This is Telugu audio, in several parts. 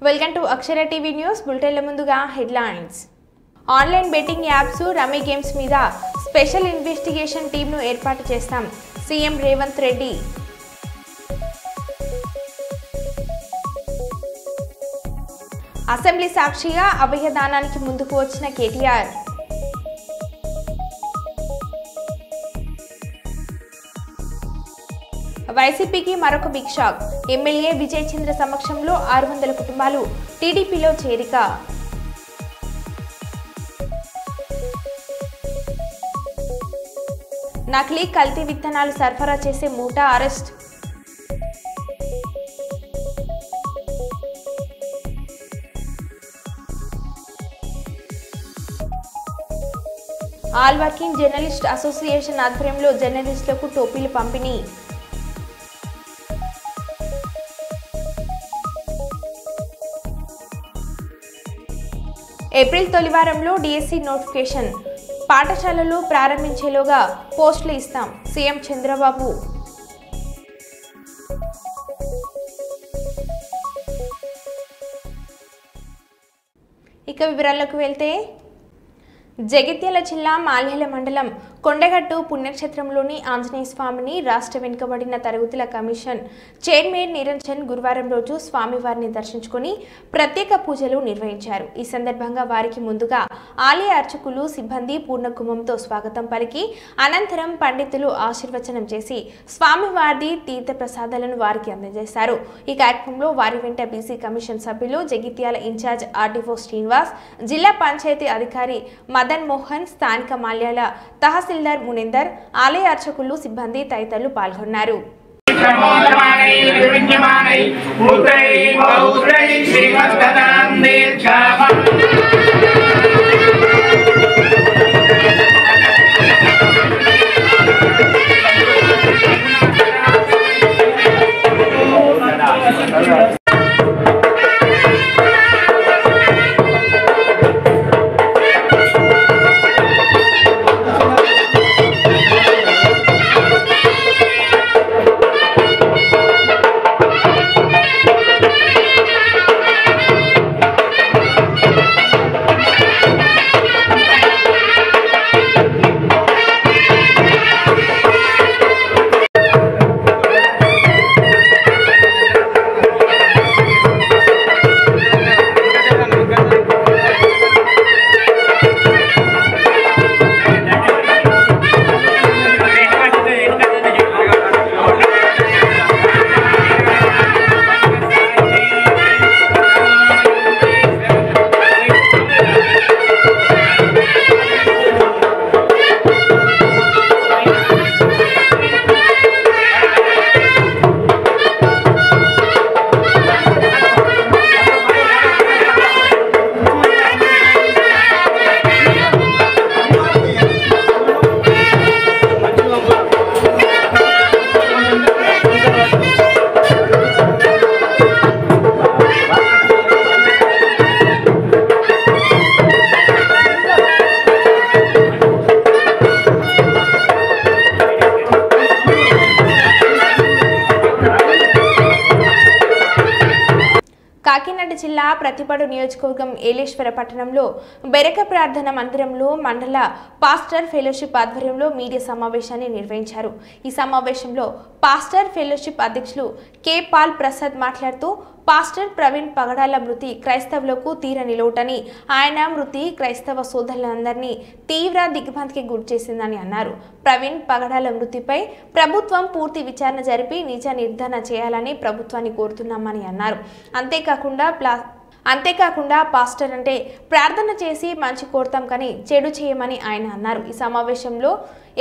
Welcome to Akshara TV news బులెటిన్ల ముందుగా headlines. Online betting apps rummy games మీద స్పెషల్ ఇన్వెస్టిగేషన్ టీంను ఏర్పాటు చేస్తాం సీఎం రేవంత్ రెడ్డి. అసెంబ్లీ సాక్షిగా అభయదానానికి ముందుకు వచ్చిన కేటీఆర్. వైసీపీకి మరొక బిగ్ షాక్. ఎమ్మెల్యే విజయ్ చంద్ర సమక్షంలో 600 కుటుంబాలు టీడీపీలో చేరిక. నకిలీ కల్తీ విత్తనాలు సరఫరా చేసే ముఠా arrest. All working journalist association ఆధ్వర్యంలో జర్నలిస్టులకు టోపీలు పంపిణీ. ఏప్రిల్ తొలి వారంలో డిఎస్సి నోటిఫికేషన్. పాఠశాలలు ప్రారంభించేలోగా పోస్టులు ఇస్తాం సీఎం చంద్రబాబు. ఇక వివరాల్లోకి వెళ్తే, జగిత్యాల జిల్లా మాల్యాల మండలం కొండగట్టు పుణ్యక్షేత్రంలోని ఆంజనేయ స్వామిని రాష్ట్ర వెనుకబడిన తరగతుల కమిషన్ చైర్మన్ నిరంజన్ గురువారం రోజు స్వామివారిని దర్శించుకుని ప్రత్యేక పూజలు నిర్వహించారు. ఈ సందర్భంగా వారికి ముందుగా ఆలయ అర్చకులు సిబ్బంది పూర్ణకుంభంతో స్వాగతం పలికి అనంతరం పండితులు ఆశీర్వచనం చేసి స్వామివారి తీర్థ ప్రసాదాలను వారికి అందజేశారు. ఈ కార్యక్రమంలో వారి వెంట బీసీ కమిషన్ సభ్యులు, జగిత్యాల ఇన్ఛార్జ్ ఆర్డీఓ శ్రీనివాస్, జిల్లా పంచాయతీ అధికారి మదన్ మోహన్, స్థానిక మాల్యాల తహసీల్దార్ మునిందర్, ఆలయ అర్చకులు, సిబ్బంది తదితరులు పాల్గొన్నారు. కాకినాడ జిల్లా ప్రతిపాడు నియోజకవర్గం ఏలేశ్వర పట్టణంలో బెరక ప్రార్థన మందిరంలో మండల పాస్టర్ ఫెలోషిప్ ఆధ్వర్యంలో మీడియా సమావేశాన్ని నిర్వహించారు. ఈ సమావేశంలో పాస్టర్ ఫెలోషిప్ అధ్యక్షులు కె పాల్ ప్రసాద్ మాట్లాడుతూ, పాస్టర్ ప్రవీణ్ పగడాల మృతి క్రైస్తవులకు తీరని లోటని, ఆయన మృతి క్రైస్తవ సోదరులందరినీ తీవ్ర దిగ్భ్రాంతికి గురిచేసిందని అన్నారు. ప్రవీణ్ పగడాల మృతిపై ప్రభుత్వం పూర్తి విచారణ జరిపి నిజ నిర్ధారణ చేయాలని ప్రభుత్వాన్ని కోరుతున్నామని అన్నారు. అంతేకాకుండా పాస్టర్ అంటే ప్రార్థన చేసి మంచి కోరుతాం కానీ చెడు చేయమని ఆయన అన్నారు. ఈ సమావేశంలో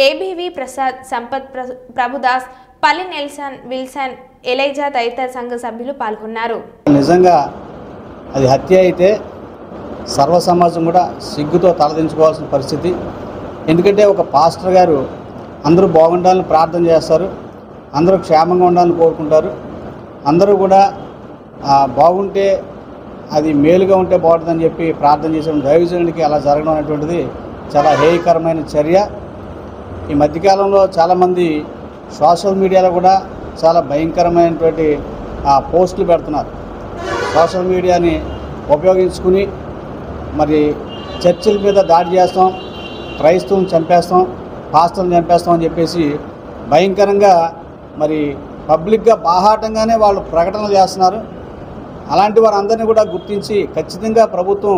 ఏబీవి ప్రసాద్, సంపత్ ప్రభుదాస్, పల్లి నెల్సన్, విల్సన్, ఎలైజా తదితర సంఘ సభ్యులు పాల్గొన్నారు. నిజంగా అది హత్య అయితే సర్వ సమాజం కూడా సిగ్గుతో తలదించుకోవాల్సిన పరిస్థితి. ఎందుకంటే ఒక పాస్టర్ గారు అందరూ బాగుండాలని ప్రార్థన చేస్తారు, అందరూ క్షేమంగా ఉండాలని కోరుకుంటారు, అందరూ కూడా బాగుంటే అది మేలుగా ఉంటే బాగుంటుందని చెప్పి ప్రార్థన చేసిన దైవజనుడికి అలా జరగడం అనేటువంటిది చాలా హేయకరమైన చర్య. ఈ మధ్యకాలంలో చాలామంది సోషల్ మీడియాలో కూడా చాలా భయంకరమైనటువంటి పోస్టులు పెడుతున్నారు. సోషల్ మీడియాని ఉపయోగించుకుని మరి చర్చిల మీద దాడి చేస్తాం, క్రైస్తవులను చంపేస్తాం, పాస్టర్లను చంపేస్తాం అని చెప్పేసి భయంకరంగా మరి పబ్లిక్గా బాహాటంగానే వాళ్ళు ప్రకటనలు చేస్తున్నారు. అలాంటి వారందరినీ కూడా గుర్తించి ఖచ్చితంగా ప్రభుత్వం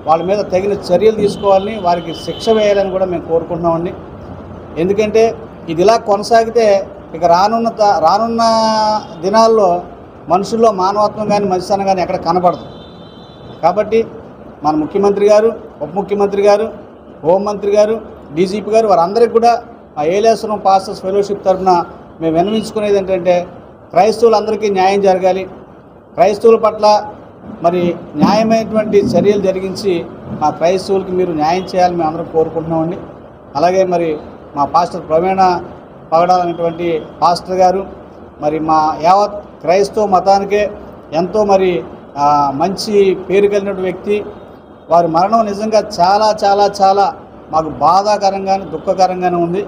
వాళ్ళ మీద తగిన చర్యలు తీసుకోవాలని, వారికి శిక్ష వేయాలని కూడా మేము కోరుకుంటున్నామండి. ఎందుకంటే ఇది ఇలా కొనసాగితే ఇక రానున్న దినాల్లో మనుషుల్లో మానవత్వం కానీ మంచితనం కానీ ఎక్కడ కనబడదు. కాబట్టి మన ముఖ్యమంత్రి గారు, ఉప ముఖ్యమంత్రి గారు, హోంమంత్రి గారు, డీజీపీ గారు వారందరికీ కూడా ఆ ఏలేశ్వరం పాస్టర్స్ ఫెలోషిప్ తరఫున మేము విన్నవించుకునేది ఏంటంటే క్రైస్తవులందరికీ న్యాయం జరగాలి. క్రైస్తవుల పట్ల మరి న్యాయమైనటువంటి చర్యలు జరిగించి మా క్రైస్తవులకి మీరు న్యాయం చేయాలని మేము అందరం కోరుకుంటున్నామండి. అలాగే మరి మా పాస్టర్ ప్రవీణ పగడాలనేటువంటి పాస్టర్ గారు మరి మా యావత్ క్రైస్తవ మతానికే ఎంతో మరి మంచి పేరు కలిగిన వ్యక్తి. వారి మరణం నిజంగా చాలా చాలా చాలా మాకు బాధాకరంగానే దుఃఖకరంగానే ఉంది.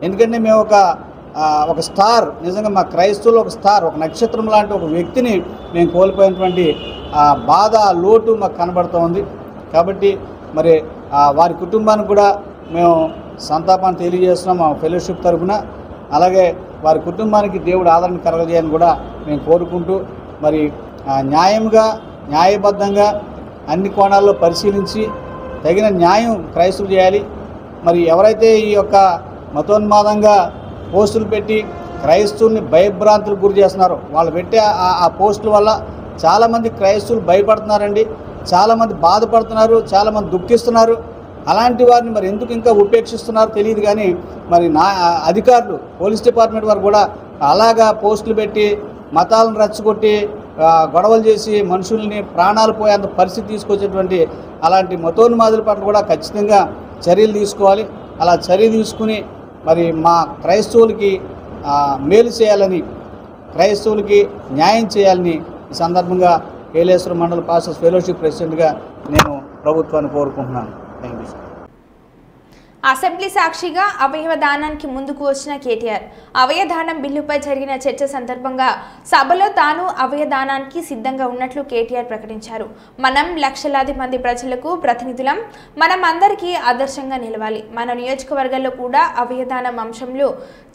ఎందుకంటే మేము ఒక స్టార్, నిజంగా మా క్రైస్తవులు ఒక స్టార్, ఒక నక్షత్రం లాంటి ఒక వ్యక్తిని మేము కోల్పోయినటువంటి బాధ, లోటు మాకు కనబడుతూ ఉంది. కాబట్టి మరి వారి కుటుంబానికి కూడా మేము సంతాపాన్ని తెలియజేస్తున్నాం మా ఫెలోషిప్ తరఫున. అలాగే వారి కుటుంబానికి దేవుడు ఆదరణ కలగజేయని కూడా మేము కోరుకుంటూ మరి న్యాయంగా, న్యాయబద్ధంగా అన్ని కోణాల్లో పరిశీలించి తగిన న్యాయం క్రైస్తవులు చేయాలి. మరి ఎవరైతే ఈ యొక్క మతోన్మాదంగా పోస్టులు పెట్టి క్రైస్తవుల్ని భయభ్రాంతులకు గురి చేస్తున్నారో వాళ్ళు పెట్టే ఆ పోస్టుల వల్ల చాలామంది క్రైస్తవులు భయపడుతున్నారండి, చాలామంది బాధపడుతున్నారు, చాలామంది దుఃఖిస్తున్నారు. అలాంటి వారిని మరి ఎందుకు ఇంకా ఉపేక్షిస్తున్నారో తెలియదు. కానీ మరి అధికారులు, పోలీస్ డిపార్ట్మెంట్ వారు కూడా అలాగా పోస్టులు పెట్టి మతాలను రెచ్చగొట్టి గొడవలు చేసి మనుషుల్ని ప్రాణాలు పోయేంత పరిస్థితి తీసుకొచ్చేటువంటి అలాంటి మతోన్మాదుల పట్ల కూడా ఖచ్చితంగా చర్యలు తీసుకోవాలి. అలా చర్య తీసుకుని మరి మా క్రైస్తవులకి మేలు చేయాలని, క్రైస్తవులకి న్యాయం చేయాలని ఈ సందర్భంగా ఏలేశ్వరం మండల పాస్టర్స్ ఫెలోషిప్ ప్రెసిడెంట్గా నేను ప్రభుత్వాన్ని కోరుకుంటున్నాను. Thank you. అసెంబ్లీ సాక్షిగా అవయవ దానానికి ముందుకు వచ్చిన కేటీఆర్ అవయదానం బిల్లుపై జరిగిన చర్చ సందర్భంగా సభలో తాను అవయదానానికి సిద్ధంగా ఉన్నట్లు కేటీఆర్ ప్రకటించారు. మనం లక్షలాది మంది ప్రజలకు ప్రతినిధులం, మనం అందరికీ ఆదర్శంగా నిలవాలి. మన నియోజకవర్గాల్లో కూడా అవయదానం అంశంలో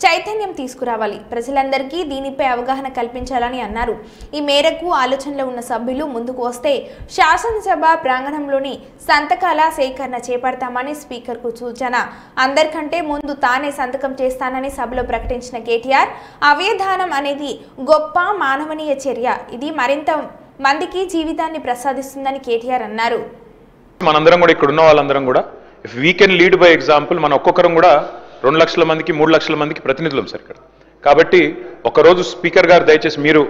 చైతన్యం తీసుకురావాలి, ప్రజలందరికీ దీనిపై అవగాహన కల్పించాలని అన్నారు. ఈ మేరకు ఆలోచనలో ఉన్న సభ్యులు ముందుకు వస్తే శాసనసభ ప్రాంగణంలోని సంతకాల సేకరణ చేపడతామని స్పీకర్కు సూచన. అందరికంటే ముందు తానే సంతకం చేస్తానని సభలో ప్రకటించిన కేటీఆర్ అవయదానం అనేది గొప్ప మానవనీయ చర్య, ఇది మరింత మందికి జీవితాన్ని ప్రసాదిస్తుందని కేటీఆర్ అన్నారు. మనందరం కూడా ఇక్కడ ఉన్న వాళ్ళందరం కూడా if we can lead by example, మన ఒక్కొక్కరం కూడా 2 లక్షల మందికి 3 లక్షల మందికి ప్రతినిధులం సార్ ఇక్కడ. కాబట్టి ఒకరోజు స్పీకర్ గారు దయచేసి మీరు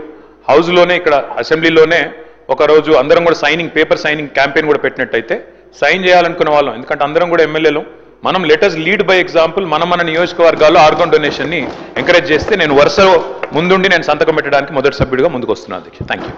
హౌస్లోనే ఇక్కడ అసెంబ్లీలోనే ఒకరోజు అందరం కూడా పేపర్ సైనింగ్ క్యాంపెయిన్ కూడా పెట్టినట్టయితే సైన్ చేయాలనుకున్న వాళ్ళం, ఎందుకంటే అందరం కూడా ఎమ్మెల్యేలు, మనం లెటర్స్ లీడ్ బై ఎగ్జాంపుల్. మన నియోజకవర్గాల్లో ఆర్గాన్ డొనేషన్ని ఎంకరేజ్ చేస్తే నేను వరుస ముందుండి నేను సంతకం పెట్టడానికి మొదటి సభ్యుడిగా ముందుకు వస్తున్నాను. Thank you.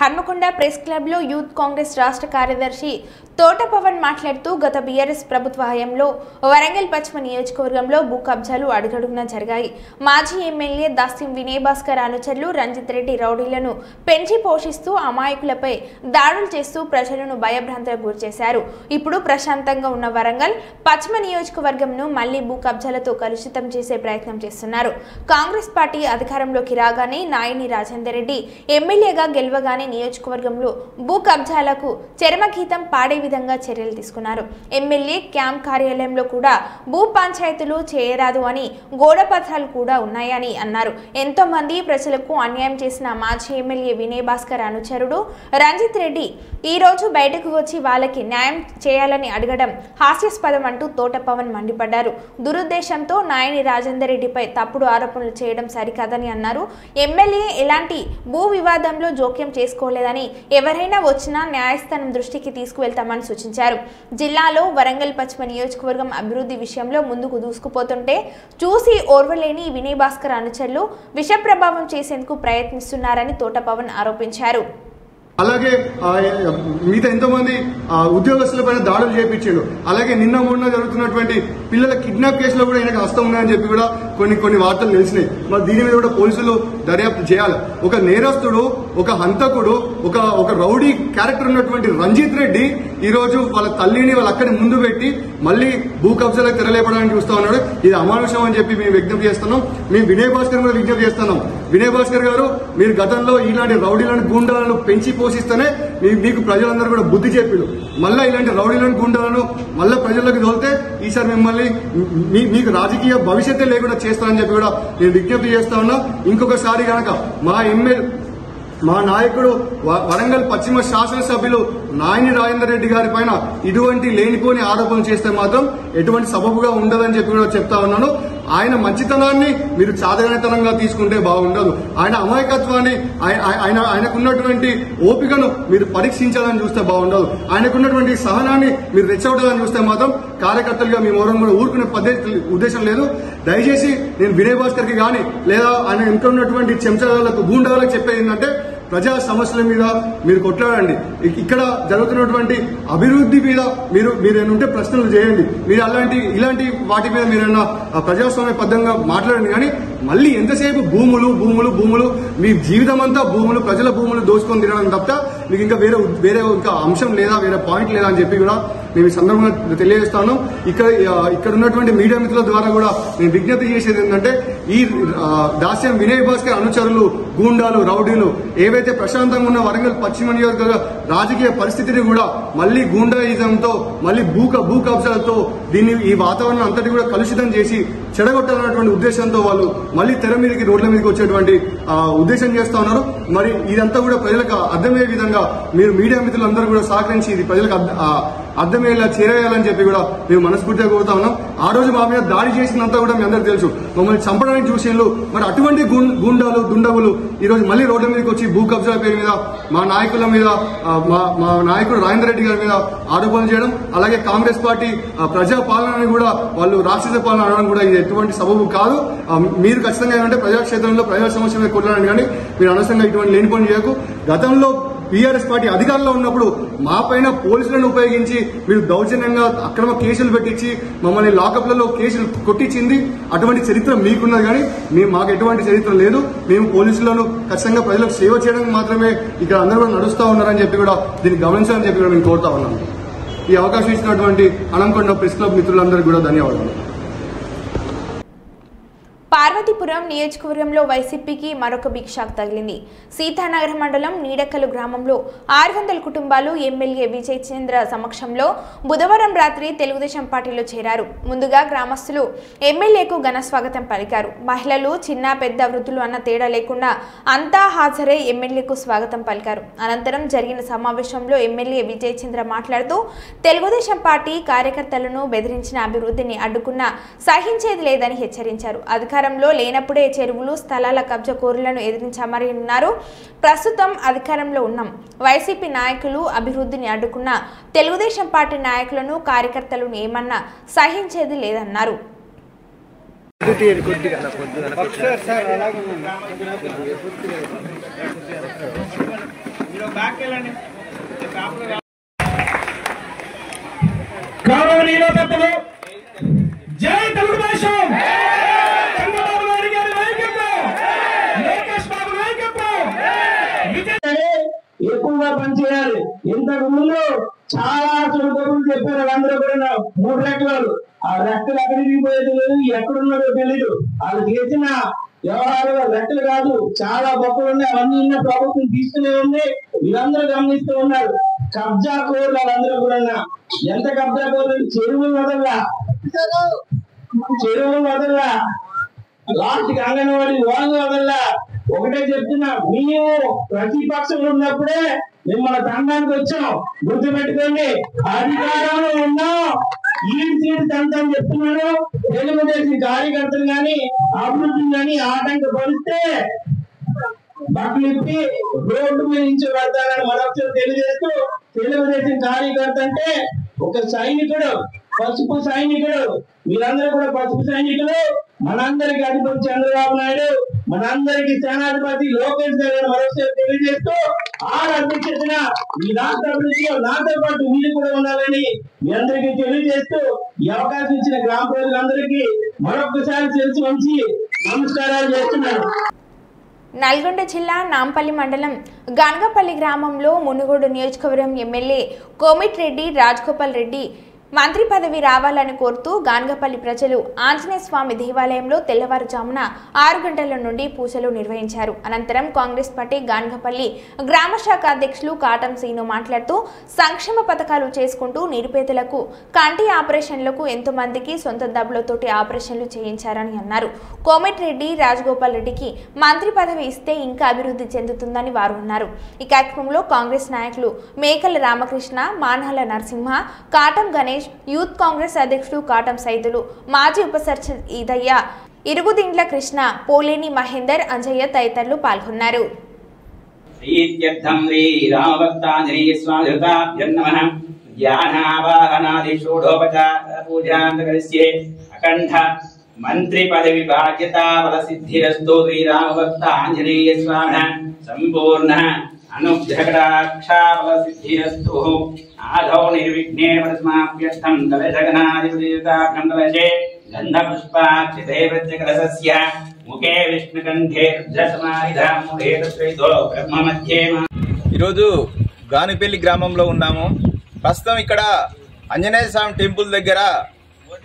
హన్మకొండ ప్రెస్ క్లబ్లో యూత్ కాంగ్రెస్ రాష్ట్ర కార్యదర్శి తోట పవన్ మాట్లాడుతూ గత బీఆర్ఎస్ ప్రభుత్వ హయాంలో వరంగల్ పశ్చిమ నియోజకవర్గంలో భూ కబ్జాలు అడుగడుగునా జరిగాయి. మాజీ ఎమ్మెల్యే దాస్యం వినయ్ భాస్కర్ అనుచరులు రంజిత్ రెడ్డి రౌడీలను పెంచి పోషిస్తూ అమాయకులపై దాడులు చేస్తూ ప్రజలను భయభ్రాంతులకు గురిచేశారు. ఇప్పుడు ప్రశాంతంగా ఉన్న వరంగల్ పశ్చిమ నియోజకవర్గంను మళ్లీ భూ కబ్జాలతో కలుషితం చేసే ప్రయత్నం చేస్తున్నారు. కాంగ్రెస్ పార్టీ అధికారంలోకి రాగానే నాయని రాజేందర్ రెడ్డి ఎమ్మెల్యేగా గెలవగానే నియోజకవర్గంలో భూ కబ్జాలకు చరమగీతం పాడే విధంగా చర్యలు తీసుకున్నారు. ఎమ్మెల్యే క్యాంప్ కార్యాలయంలో కూడా భూ పంచాయతీలు చేయరాదు అని గోడపత్రాలు కూడా ఉన్నాయని అన్నారు. ఎంతో మంది ప్రజలకు అన్యాయం చేసిన మాజీ ఎమ్మెల్యే వినయ్ భాస్కర్ అనుచరుడు రంజిత్ రెడ్డి ఈ రోజు బయటకు వచ్చి వాళ్ళకి న్యాయం చేయాలని అడగడం హాస్యాస్పదం అంటూ తోట పవన్ మండిపడ్డారు. దురుద్దేశంతో నాయని రాజేందర్ రెడ్డిపై తప్పుడు ఆరోపణలు చేయడం సరికాదని అన్నారు. ఎమ్మెల్యే ఎలాంటి భూ వివాదంలో జోక్యం చేసుకోలేదని, ఎవరైనా వచ్చినా న్యాయస్థానం దృష్టికి తీసుకువెళ్తామని సూచించారు. జిల్లాలో వరంగల్ పశ్చిమ నియోజకవర్గం అభివృద్ధి విషయంలో ముందుకు దూసుకుపోతుంటే చూసి ఓర్వలేని వినయ్ భాస్కర్ అనుచరులు విష ప్రభావం చేసేందుకు ప్రయత్నిస్తున్నారని తోట పవన్ ఆరోపించారు. అలాగే మిగతా ఎంతో మంది ఉద్యోగస్తులపైన దాడులు చేయించాడు. అలాగే నిన్న మొన్న జరుగుతున్నటువంటి పిల్లల కిడ్నాప్ కేసులో కూడా ఈయనకు హస్తం ఉందని చెప్పి కూడా కొన్ని వార్తలు తెలిసినాయి. మరి దీని మీద కూడా పోలీసులు దర్యాప్తు చేయాలి. ఒక నేరస్తుడు, ఒక హంతకుడు, ఒక రౌడీ క్యారెక్టర్ ఉన్నటువంటి రంజిత్ రెడ్డి ఈ రోజు వాళ్ళ తల్లిని వాళ్ళు అక్కడి ముందు పెట్టి మళ్ళీ భూ కబ్జాలకు తెరలేపడానికి చూస్తా ఉన్నాడు. ఇది అమానుషం అని చెప్పి మేము విజ్ఞప్తి చేస్తున్నాం. మేము వినయ్ భాస్కర్ కూడా విజ్ఞప్తి చేస్తున్నాం. వినయ్ భాస్కర్ గారు, మీరు గతంలో ఇలాంటి రౌడీలను గూండాలను పెంచి పోషిస్తేనే మీకు ప్రజలందరూ కూడా బుద్ధి చెప్పారు. మళ్ళీ ఇలాంటి రౌడీలను గూండాలను మళ్ళీ ప్రజల్లోకి తోలితే ఈసారి మిమ్మల్ని మీకు రాజకీయ భవిష్యత్తే లేకుండా చేస్తారని చెప్పి కూడా నేను విజ్ఞప్తి చేస్తా ఉన్నా. ఇంకొకసారి కనుక మా నాయకుడు వరంగల్ పశ్చిమ శాసనసభ్యులు నాయని రాజేందర్ రెడ్డి గారి పైన ఇటువంటి లేనిపోని ఆరోపణలు చేస్తే మాత్రం ఎటువంటి సబబుగా ఉండదని చెప్పి కూడా చెప్తా ఉన్నాను. ఆయన మంచితనాన్ని మీరు చాదగానితనంగా తీసుకుంటే బాగుండదు. ఆయన అమాయకత్వాన్ని, ఆయనకున్నటువంటి ఓపికను మీరు పరీక్షించాలని చూస్తే బాగుండదు. ఆయనకున్నటువంటి సహనాన్ని మీరు రెచ్చగొట్టాలని చూస్తే మాత్రం కార్యకర్తలుగా మేము ఎవరు కూడా ఊరుకునే ఉద్దేశం లేదు. దయచేసి నేను వినయ్ భాస్కర్ కి కానీ లేదా ఆయన ఇంకా ఉన్నటువంటి చెంచాలకు గూండాలకు చెప్పేది ఏంటంటే, ప్రజా సమస్యల మీద మీరు కొట్లాడండి. ఇక్కడ జరుగుతున్నటువంటి అభివృద్ధి మీద మీరు ఏమంటే ప్రశ్నలు చేయండి. మీరు ఇలాంటి వాటి మీద మీరైనా ప్రజాస్వామ్యబద్ధంగా మాట్లాడండి. కానీ మళ్ళీ ఎంతసేపు భూములు మీ జీవితం అంతా భూములు, ప్రజల భూములు దోచుకొని తినడం తప్ప మీకు ఇంకా వేరే ఇంకా అంశం లేదా, వేరే పాయింట్ లేదా అని చెప్పి కూడా మేము ఈ సందర్భంగా తెలియజేస్తాను. ఇక్కడ ఉన్నటువంటి మీడియా మిత్రుల ద్వారా కూడా నేను విజ్ఞప్తి చేసేది ఏంటంటే, ఈ దాస్యం వినయ్ భాస్కర్ అనుచరులు, గూండాలు, రౌడీలు ఏవైతే ప్రశాంతంగా ఉన్న వరంగల్ పశ్చిమ నియోజకవర్గ రాజకీయ పరిస్థితిని కూడా మళ్లీ గూండాయిజంతో, మళ్లీ భూ కబ్జాలతో ఈ వాతావరణం అంతటి కూడా కలుషితం చేసి చెడగొట్టాలన్నటువంటి ఉద్దేశంతో వాళ్ళు మళ్లీ తెర మీదకి, రోడ్ల మీదకి వచ్చేటువంటి ఉద్దేశం చేస్తా ఉన్నారు. మరి ఇదంతా కూడా ప్రజలకు అర్థమయ్యే విధంగా మీరు మీడియా మిత్రులందరూ కూడా సహకరించి ఇది ప్రజలకు అర్థమయ్యేలా చేరేయాలని చెప్పి కూడా మేము మనస్ఫూర్తిగా కోరుతా ఉన్నాం. ఆ రోజు మా మీద దాడి చేసినంతా కూడా మీ అందరికీ తెలుసు. మమ్మల్ని చంపడానికి చూసేళ్ళు. మరి అటువంటి గూండాలు, దుండగులు ఈ రోజు మళ్లీ రోడ్ల మీదకి వచ్చి భూ కబ్జాల పేరు మీద మా నాయకుల మీద, మా నాయకుడు రాజేందర్ రెడ్డి గారి మీద ఆరోపణలు చేయడం, అలాగే కాంగ్రెస్ పార్టీ ప్రజా పాలనని కూడా వాళ్ళు రాక్షస పాలన అనడం కూడా ఇది ఎటువంటి సబబు కాదు. మీరు ఖచ్చితంగా ఏంటంటే ప్రజాక్షేత్రంలో ప్రజా సమస్య మీద కొట్లాడండి. కానీ మీరు అనవసరంగా ఇటువంటి లేని పని చేయకు. గతంలో టీఆర్ఎస్ పార్టీ అధికారంలో ఉన్నప్పుడు మా పైన పోలీసులను ఉపయోగించి మీరు దౌర్జన్యంగా అక్రమ కేసులు పెట్టించి మమ్మల్ని లాకప్లలో కేసులు కొట్టించింది. అటువంటి చరిత్ర మీకున్నది. కానీ మాకు ఎటువంటి చరిత్ర లేదు. మేము పోలీసులను ఖచ్చితంగా ప్రజలకు సేవ చేయడానికి మాత్రమే ఇక్కడ అందరూ కూడా నడుస్తూ ఉన్నారని చెప్పి కూడా దీన్ని గమనించాలని చెప్పి కూడా మేము కోరుతా ఉన్నాం. ఈ అవకాశం ఇచ్చినటువంటి అనంకొండ ప్రెస్ క్లబ్ మిత్రులందరికీ కూడా ధన్యవాదాలు. పార్వతీపురం నియోజకవర్గంలో వైసీపీకి మరొక బిగ్ షాక్ తగిలింది. సీతానగర్ మండలం నీడకలు గ్రామంలో 600 కుటుంబాలు ఎమ్మెల్యే విజయ్ చంద్ర సమక్షంలో బుధవారం రాత్రి తెలుగుదేశం పార్టీలో చేరారు. ముందుగా గ్రామస్తులు ఎమ్మెల్యేకు ఘన స్వాగతం పలికారు. మహిళలు, చిన్న పెద్ద, వృద్ధులు అన్న తేడా లేకుండా అంతా హాజరై ఎమ్మెల్యేకు స్వాగతం పలికారు. అనంతరం జరిగిన సమావేశంలో ఎమ్మెల్యే విజయ్ చంద్ర మాట్లాడుతూ తెలుగుదేశం పార్టీ కార్యకర్తలను బెదిరించిన అభివృద్ధిని అడ్డుకున్నా సహించేది లేదని హెచ్చరించారు. అధికారంలో లేనప్పుడే చెరువులు, స్థలాల కబ్జా కోరులను ఎదిరించామని అన్నారు. ప్రస్తుతం అధికారంలో ఉన్నాం. వైసీపీ నాయకులు అభివృద్ధిని అడ్డుకున్న తెలుగుదేశం పార్టీ నాయకులను, కార్యకర్తలను ఏమన్నా సహించేది లేదన్నారు. జై తెలుగుదేశం. ఎక్కువగా పనిచేయాలి. ఇంతకు ముందు చాలా చోట్ల చెప్పారు అందరూ కూడా 3 రెక్కలు. ఆ రెక్కలు ఎక్కడికి పోయేది లేదు, ఎక్కడున్నారో తెలీదు. వాళ్ళు చేసిన వ్యవహారాలు రెక్కలు కాదు, చాలా గొప్పలు ఉన్నాయి. అవన్నీ ఉన్న ప్రభుత్వం తీసుకునే ఉంది. వీళ్ళందరూ గమనిస్తూ ఉన్నారు. కబ్జా కోర్లు వాళ్ళందరూ కూడా ఎంత కబ్జా కోర్లు, చెరువులు వదల్లా, లాస్ట్కి అంగన్వాడీ వాళ్ళు వదల్లా. ఒకటే చెప్తున్నా, మేము ప్రతిపక్షంలో ఉన్నప్పుడే మిమ్మల్ని తండానికి వచ్చాం. గుర్తుపెట్టుకోండి, అధికారంలో ఉన్నాం. ఈ సీట్ అంతని చెప్తున్నాను. తెలుగుదేశం కార్యకర్తలు కానీ అభివృద్ధిని కానీ ఆటంకపరిస్తే బట్టలిప్పి రోడ్డు మీద నుంచి పెడతానని మరొకసారి తెలియజేస్తూ, తెలుగుదేశం కార్యకర్త అంటే ఒక సైనికుడు, పసుపు సైనికుడు. మీరందరూ కూడా పసుపు సైనికులు. మనందరికి అధిపతి చంద్రబాబు నాయుడు, మనందరికి సేనాధిపతి లోకేష్ గారు మరొకసారి తెలియజేస్తూ, ఆ అధ్యక్షతన ఈ రాష్ట్ర అభివృద్ధిలో నాతో పాటు వీళ్ళు కూడా ఉండాలని మీ అందరికీ తెలియజేస్తూ, ఈ అవకాశం ఇచ్చిన గ్రామ ప్రజలందరికీ మరొకసారి తెలిసి వంచి నమస్కారాలు చేస్తున్నాను. నల్గొండ జిల్లా నాంపల్లి మండలం గనగపల్లి గ్రామంలో మునుగోడు నియోజకవర్గం ఎమ్మెల్యే కోమిటిరెడ్డి రాజగోపాల్ రెడ్డి మంత్రి పదవి రావాలని కోరుతూ గాన్గపల్లి ప్రజలు ఆంజనేయ స్వామి దేవాలయంలో తెల్లవారుజామున 6 గంటల నుండి పూజలు నిర్వహించారు. అనంతరం కాంగ్రెస్ పార్టీ గాన్గపల్లి గ్రామ శాఖ అధ్యక్షులు కాటం సీను మాట్లాడుతూ సంక్షేమ పథకాలు చేసుకుంటూ నిరుపేదలకు కంటి ఆపరేషన్లకు ఎంతో మందికి సొంత డబ్బులతోటి ఆపరేషన్లు చేయించారని అన్నారు. కోమిటిరెడ్డి రాజగోపాల్ రెడ్డికి మంత్రి పదవి ఇస్తే ఇంకా అభివృద్ధి చెందుతుందని వారు అన్నారు. ఈ కార్యక్రమంలో కాంగ్రెస్ నాయకులు మేకల రామకృష్ణ, మానాల నరసింహ, కాటం గణేష్, యూత్ కాంగ్రెస్ అధ్యక్షుడు కాటం సైదులు, మాజీ ఉప సర్పంచ్ ఈదయ్య, ఇరుగుదిండ్ల కృష్ణ, పోలేని మహేందర్, అంజయ్య తదితరులు పాల్గొన్నారు. మంత్రి పదవి బాధ్యత బల సిద్ధిరస్తు శ్రీరామభక్త ఆంజనేయ స్వామి సంపూర్ణ అనుగ్రహకటాక్షాబల సిద్ధిరస్తు ఆదౌ నిర్విఘ్నేన సమాప్యర్థం కలశగణాధిపతియుతాభ్యం కలశే గంధపుష్పాక్షితైవత్యకలశస్య ముఖే విష్ణుకంఠే రుద్రసమారిధాముఖే తత్రైదో బ్రహ్మమధ్యే. ఈరోజు గానుపల్లి గ్రామంలో ఉన్నాము. ప్రస్తుతం ఇక్కడ ఆంజనేయ స్వామి టెంపుల్ దగ్గర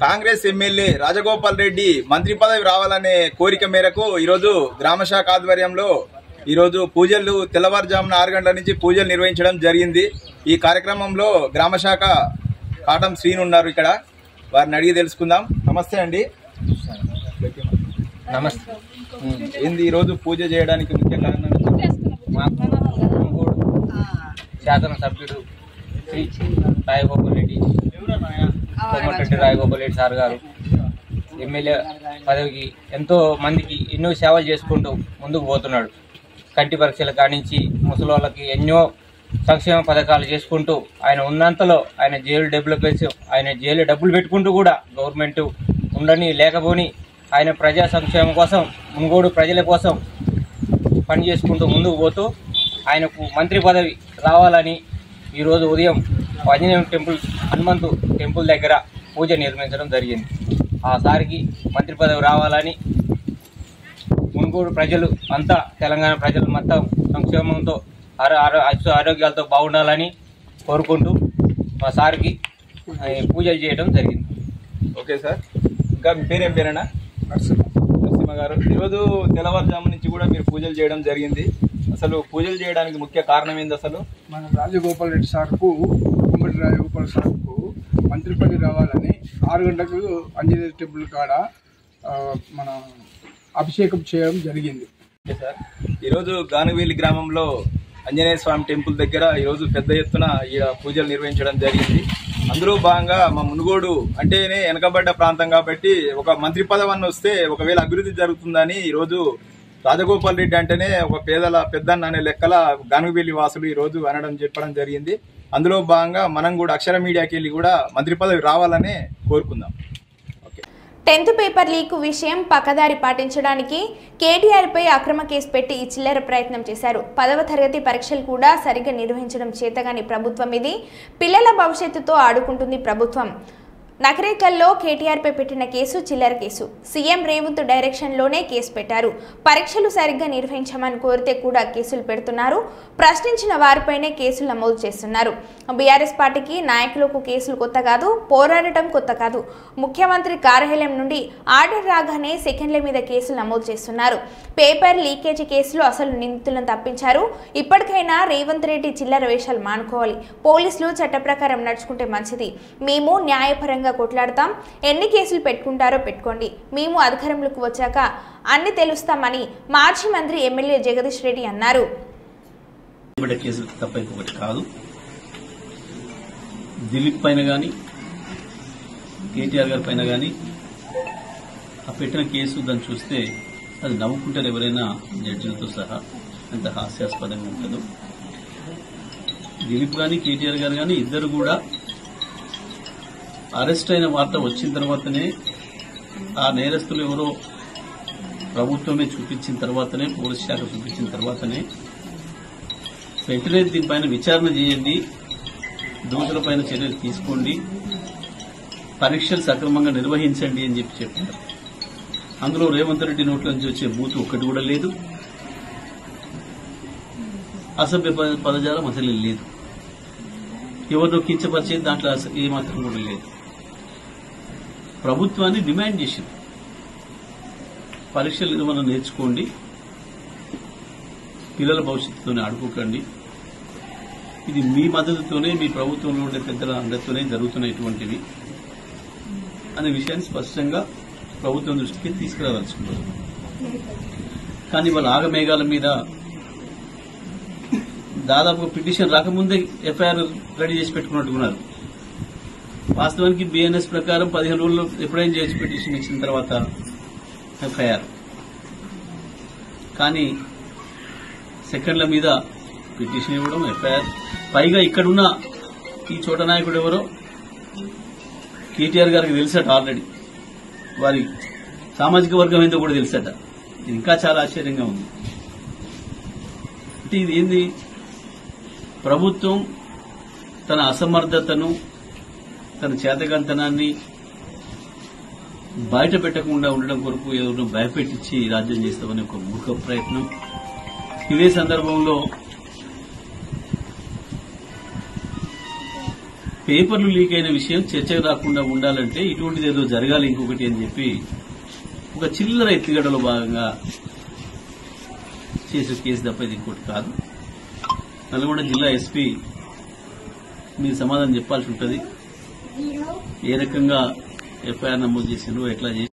కాంగ్రెస్ ఎమ్మెల్యే రాజగోపాల్ రెడ్డి మంత్రి పదవి రావాలనే కోరిక మేరకు ఈరోజు గ్రామ శాఖ ఆధ్వర్యంలో ఈరోజు పూజలు తెల్లవారుజామున 6 గంటల నుంచి పూజలు నిర్వహించడం జరిగింది. ఈ కార్యక్రమంలో గ్రామ శాఖ కాటం శ్రీను ఉన్నారు. ఇక్కడ వారిని అడిగి తెలుసుకుందాం. నమస్తే అండి. నమస్తే. ఏంది ఈరోజు పూజ చేయడానికి ముఖ్య కారణం? శాసన సభ్యుడు శ్రీ రాజగోపాల్ రెడ్డి, కోమటిరెడ్డి రాజగోపాల్ రెడ్డి సార్ గారు ఎమ్మెల్యే పదవికి ఎంతో మందికి ఎన్నో సేవలు చేసుకుంటూ ముందుకు పోతున్నాడు. కంటి పరీక్షల కానించి ముసలోళ్ళకి ఎన్నో సంక్షేమ పథకాలు చేసుకుంటూ ఆయన ఉన్నంతలో ఆయన జైలు డబ్బులు పెట్టుకుంటూ కూడా గవర్నమెంట్ ఉండని లేకపోని ఆయన ప్రజా సంక్షేమం కోసం మునుగోడు ప్రజల కోసం పని చేసుకుంటూ ముందుకు పోతూ ఆయనకు మంత్రి పదవి రావాలని ఈరోజు ఉదయం ఆంజనేయ టెంపుల్ హనుమంతు టెంపుల్ దగ్గర పూజ నిర్వహించడం జరిగింది. ఆ సారికి మంత్రి పదవి రావాలని మునుగోడు ప్రజలు అంతా, తెలంగాణ ప్రజలు మొత్తం సంక్షేమంతో ఆరోగ్యాలతో బాగుండాలని కోరుకుంటూ మా సార్కి పూజలు చేయడం జరిగింది. Okay sir. ఇంకా మీ పేరేం పేరేనా? నరసింహ గారు. ఈరోజు తెల్లవారుజాము నుంచి కూడా మీరు పూజలు చేయడం జరిగింది. అసలు పూజలు చేయడానికి ముఖ్య కారణం ఏంది? అసలు మన రాజగోపాల్ రెడ్డి సార్కు, కోమటి రాజగోపాల్ సార్కు మంత్రి పదవి రావాలని 6 గంటలకు ఆంజనేయ టెంపుల్ కాడ మన అభిషేకం చేయడం జరిగింది. సార్, ఈరోజు గానుపల్లి గ్రామంలో ఆంజనేయ స్వామి టెంపుల్ దగ్గర ఈరోజు పెద్ద ఎత్తున ఈ పూజలు నిర్వహించడం జరిగింది. అందులో భాగంగా మా మునుగోడు అంటేనే వెనకబడ్డ ప్రాంతం కాబట్టి ఒక మంత్రి పదవి వస్తే ఒకవేళ అభివృద్ధి జరుగుతుందని ఈరోజు రాజగోపాల్ రెడ్డి అంటేనే ఒక పెద్దన్న అనే లెక్కల గానుపల్లి వాసులు ఈరోజు చెప్పడం జరిగింది. అందులో భాగంగా మనం కూడా అక్షర మీడియాకి వెళ్ళి కూడా మంత్రి పదవి రావాలని కోరుకుందాం. 10th పేపర్ లీకు విషయం పక్కదారి పాటించడానికి కేటీఆర్పై అక్రమ కేసు పెట్టి ఈ చిల్లర ప్రయత్నం చేశారు. 10వ తరగతి పరీక్షలు కూడా సరిగ్గా నిర్వహించడం చేతగాని ప్రభుత్వం ఇది. పిల్లల భవిష్యత్తుతో ఆడుకుంటుంది ప్రభుత్వం. నకరేకల్లో కేటీఆర్పై పెట్టిన కేసు చిల్లర కేసు. సీఎం రేవంత్ డైరెక్షన్లోనే కేసు పెట్టారు. పరీక్షలు సరిగ్గా నిర్వహించమని కోరితే కూడా కేసులు పెడుతున్నారు. ప్రశ్నించిన వారిపైనే కేసులు నమోదు చేస్తున్నారు. బీఆర్ఎస్ పార్టీకి నాయకులకు కేసులు కొత్త కాదు, పోరాడటం కొత్త కాదు. ముఖ్యమంత్రి కార్యాలయం నుండి ఆర్డర్ రాగానే సెకండ్ల మీద కేసులు నమోదు చేస్తున్నారు. పేపర్ లీకేజీ కేసులో అసలు నిందితులను తప్పించారు. ఇప్పటికైనా రేవంత్ రెడ్డి చిల్లర వేషాలు మానుకోవాలి. పోలీసులు చట్ట ప్రకారం నడుచుకుంటే మంచిది. మేము న్యాయపరంగా కొట్లాడతాం. ఎన్ని కేసులు పెట్టుకుంటారో పెట్టుకోండి. మేము అధికారంలోకి వచ్చాక అన్ని తెలుస్తామని మాజీ మంత్రి ఎమ్మెల్యే జగదీష్ రెడ్డి అన్నారు. కేసులు తప్ప ఇంకొకటి కాదు. దిలీప్ పైన కానీ కేటీఆర్ గారి పైన కానీ ఆ పెట్టిన కేసు దాన్ని చూస్తే అది నవ్వుకుంటారు ఎవరైనా, జడ్జిలతో సహా. ఎంత హాస్యాస్పదంగా ఉంటుందో. దిలీప్ కానీ కేటీఆర్ గారు కానీ ఇద్దరు కూడా అరెస్ట్ అయిన వార్త వచ్చిన తర్వాతనే, ఆ నేరస్తులు ఎవరో ప్రభుత్వమే చూపించిన తర్వాతనే, పోలీస్ శాఖ చూపించిన తర్వాతనే వెంటనే దీనిపైన విచారణ చేయండి, దోషులపైన చర్యలు తీసుకోండి, పరీక్షలు సక్రమంగా నిర్వహించండి అని చెప్పారు. అందులో రేవంత్ రెడ్డి నోట్ల నుంచి వచ్చే బూతు ఒక్కటి కూడా లేదు. అసభ్య పదజాలం అసలు లేదు. ఎవరినో కించపరిచేది దాంట్లో ఏమాత్రం కూడా లేదు. ప్రభుత్వాన్ని డిమాండ్ చేసింది, పరీక్షలు మనం నేర్చుకోండి, పిల్లల భవిష్యత్తుతోనే ఆడుకోకండి, ఇది మీ మద్దతుతోనే, మీ ప్రభుత్వంలో ఉండే పెద్దల అందరితోనే జరుగుతున్నటువంటివి అనే విషయాన్ని స్పష్టంగా ప్రభుత్వం దృష్టికి తీసుకురాదలుచుకున్నారు. కానీ వాళ్ళ ఆగమేఘాల మీద దాదాపు పిటిషన్ రాకముందే ఎఫ్ఐఆర్ రెడీ చేసి పెట్టుకున్నట్టున్నారు. వాస్తవానికి బిఎన్ఎస్ ప్రకారం 15 రోజుల్లో ఎప్పుడైనా చేయొచ్చు పిటిషన్ ఇచ్చిన తర్వాత ఎఫ్ఐఆర్. కానీ సెకండ్ల మీద పిటిషన్ ఇవ్వడం, ఎఫ్ఐఆర్. పైగా ఇక్కడున్న ఈ చోట నాయకుడు ఎవరో కేటీఆర్ గారికి తెలుసట, ఆల్రెడీ వారి సామాజిక వర్గం ఏందో కూడా తెలుసట. ఇది ఇంకా చాలా ఆశ్చర్యంగా ఉంది. అంటే ఇది ఏంది? ప్రభుత్వం తన అసమర్థతను, తన చేతకంతనాన్ని బయట పెట్టకుండా ఉండడం కొరకు ఎవరినో భయపెట్టించి రాజ్యం చేస్తామని ఒక మూర్ఖ ప్రయత్నం. ఇదే సందర్భంలో పేపర్లు లీక్ అయిన విషయం చర్చకు రాకుండా ఉండాలంటే ఇటువంటిది ఏదో జరగాలి ఇంకొకటి అని చెప్పి ఒక చిల్లర ఎత్తుగడలో భాగంగా చేసే కేసు తప్ప ఇది ఇంకోటి కాదు. నల్గొండ జిల్లా ఎస్పీ మీరు సమాధానం చెప్పాల్సి ఉంటుంది. ఏ రకంగా ఎఫ్ఐఆర్ నమోదు చేసిండ్రో, ఎట్లా చేసి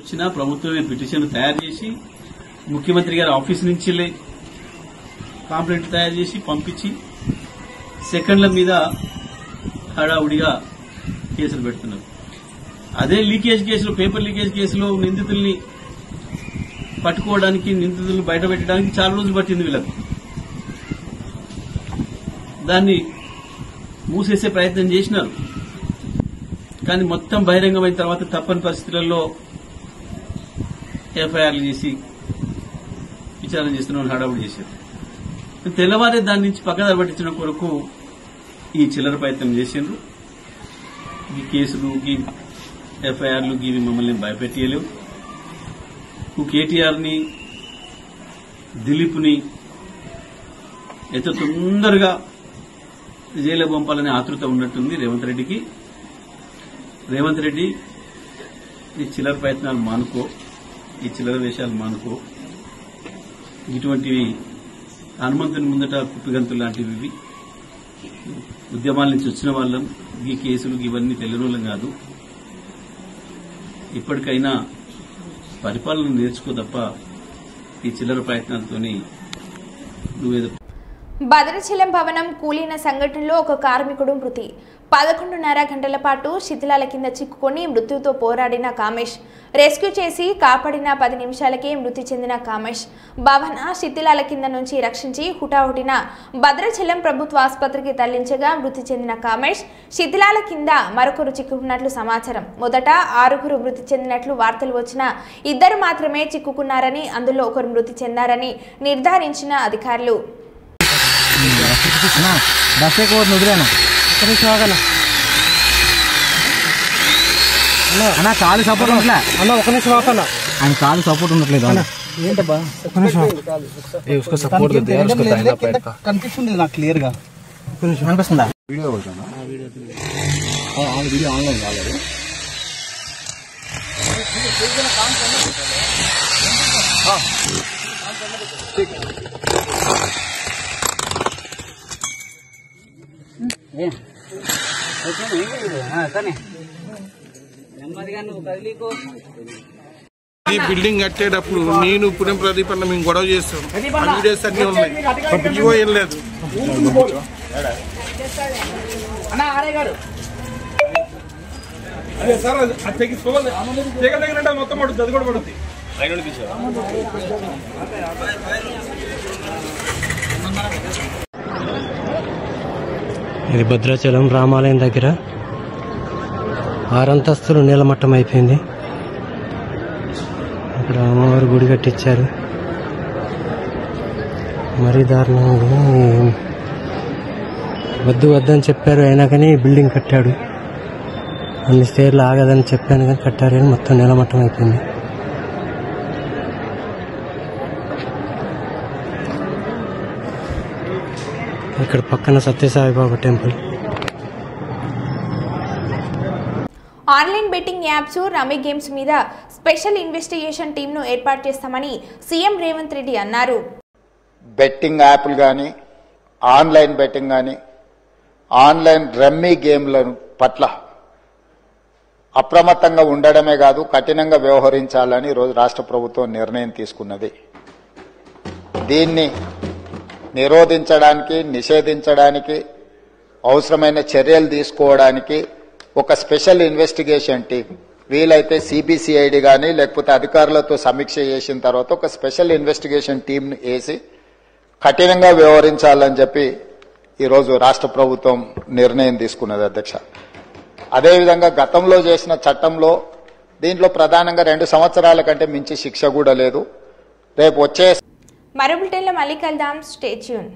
వచ్చినా ప్రభుత్వమే పిటిషన్ తయారు చేసి ముఖ్యమంత్రి గారి ఆఫీస్ నుంచి కాంప్లైంట్ తయారు చేసి పంపించి సెకండ్ల మీద హడావుడిగా కేసులు పెడుతున్నారు. అదే లీకేజ్ కేసులో, పేపర్ లీకేజ్ కేసులో నిందితుల్ని పట్టుకోవడానికి, నిందితులను బయట పెట్టడానికి చాలా రోజులు పట్టింది వీళ్ళకు. దాన్ని మూసేసే ప్రయత్నం చేసినారు. కానీ మొత్తం బహిరంగమైన తర్వాత తప్పని పరిస్థితులలో ఎఫ్ఐఆర్లు చేసి విచారణ చేస్తున్న హడావుడి చేశారు. తెల్లవారే దాని నుంచి పక్కదారి పట్టించడం కొరకు ఈ చిల్లర ప్రయత్నం చేసిండ్రు. ఈ కేసులు, ఈ ఎఫ్ఐఆర్లు ఇవి మమ్మల్ని భయపెట్టలేవు. కేటీఆర్ని, దిలీప్ని ఎంత తొందరగా జైలు పంపాలనే ఆతృత ఉన్నట్టుంది రేవంత్ రెడ్డికి. రేవంత్ రెడ్డి ఈ చిల్లర ప్రయత్నాలు మానుకో, ఈ చిల్లర వేషాలు మానుకో. ఇటువంటివి హనుమంతుని ముందట కుప్పిగంతులు లాంటివి. ఉద్యమాల నుంచి వచ్చిన వాళ్ళం, ఈ కేసులు ఇవన్నీ తెలియని కాదు. ఇప్పటికైనా పరిపాలన నేర్చుకో తప్ప ఈ చిల్లర ప్రయత్నాలతోని నువ్వేదో. భద్రాచలం భవనం కూలిన సంఘటనలో ఒక కార్మికుడు మృతి. 11:30 గంటల పాటు శిథిలాల కింద చిక్కుకొని మృత్యుతో పోరాడిన కామేష్ రెస్క్యూ చేసి కాపాడిన 10 నిమిషాలకే మృతి చెందిన కామేష్ భవన శిథిలాల కింద నుంచి రక్షించి హుటాహుటిన భద్రాచలం ప్రభుత్వ ఆసుపత్రికి తరలించగా మృతి చెందిన కామేష్ శిథిలాల కింద మరొకరు చిక్కుకున్నట్లు సమాచారం. మొదట 6 మృతి చెందినట్లు వార్తలు వచ్చినా 2 మాత్రమే చిక్కుకున్నారని, అందులో ఒకరు మృతి చెందారని నిర్ధారించిన అధికారులు. అన్న కాలు సపోర్ట్ ఉండట్లే అన్న, ఒక నిమిషం ఆపన్న, ఆయన కాలు సపోర్ట్ ఉండట్లేదు ఏంటబ్బా, ఒక నిమిషం సపోర్ట్ కనిపిస్తుంది నాకు క్లియర్ గా కనిపిస్తుందా? వీడియో వీడియో ఆన్లైన్ కాలేదు. ఈ బిల్డింగ్ కట్టేటప్పుడు నేను పుణ్యం ప్రదీప్ అన్న మేము గొడవ చేస్తాం. వీడియోస్ అన్ని ఉన్నాయి, ఇవో ఏం లేదు. అదే సార్ అది తెగిపోవాలి, తెగదగినట్టు మొత్తం పడుతుంది, అది కూడా పడుతుంది. ఇది భద్రాచలం రామాలయం దగ్గర 6 అంతస్తులు నీలమట్టం అయిపోయింది. అక్కడ అమ్మవారి గుడి కట్టించారు. మరీ దారుణంగా వద్దని చెప్పారు, అయినా కానీ బిల్డింగ్ కట్టాడు. అన్ని స్టేర్లు ఆగదని చెప్పాను కానీ కట్టారు, కానీ మొత్తం నీలమట్టం అయిపోయింది. ఇక్కడ పక్కన Sathya Sai Baba temple. Online betting apps, rummy games మీద స్పెషల్ ఇన్వెస్టిగేషన్ టీంను ఏర్పాటు చేస్తామని సీఎం రేవంత్ రెడ్డి అన్నారు. బెట్టింగ్ యాప్లు కానీ, ఆన్లైన్ బెట్టింగ్ కానీ, ఆన్లైన్ రమ్మీ గేమ్ల పట్ల అప్రమత్తంగా ఉండడమే కాదు కఠినంగా వ్యవహరించాలని ఈరోజు రాష్ట్ర ప్రభుత్వం నిర్ణయం తీసుకున్నది. దీన్ని నిరోధించడానికి, నిషేధించడానికి అవసరమైన చర్యలు తీసుకోవడానికి ఒక స్పెషల్ ఇన్వెస్టిగేషన్ టీం, వీలైతే సిబిసిఐడి కానీ లేకపోతే అధికారులతో సమీక్ష చేసిన తర్వాత ఒక స్పెషల్ ఇన్వెస్టిగేషన్ టీంను వేసి కఠినంగా వ్యవహరించాలని చెప్పి ఈరోజు రాష్ట్ర ప్రభుత్వం నిర్ణయం తీసుకున్నది అధ్యక్ష. అదేవిధంగా గతంలో చేసిన చట్టంలో దీంట్లో ప్రధానంగా 2 సంవత్సరాల కంటే మించి శిక్ష కూడా లేదు. రేపు వచ్చే మరో బులెటిన్లో మళ్ళీ కలుద్దాం. Stay tune.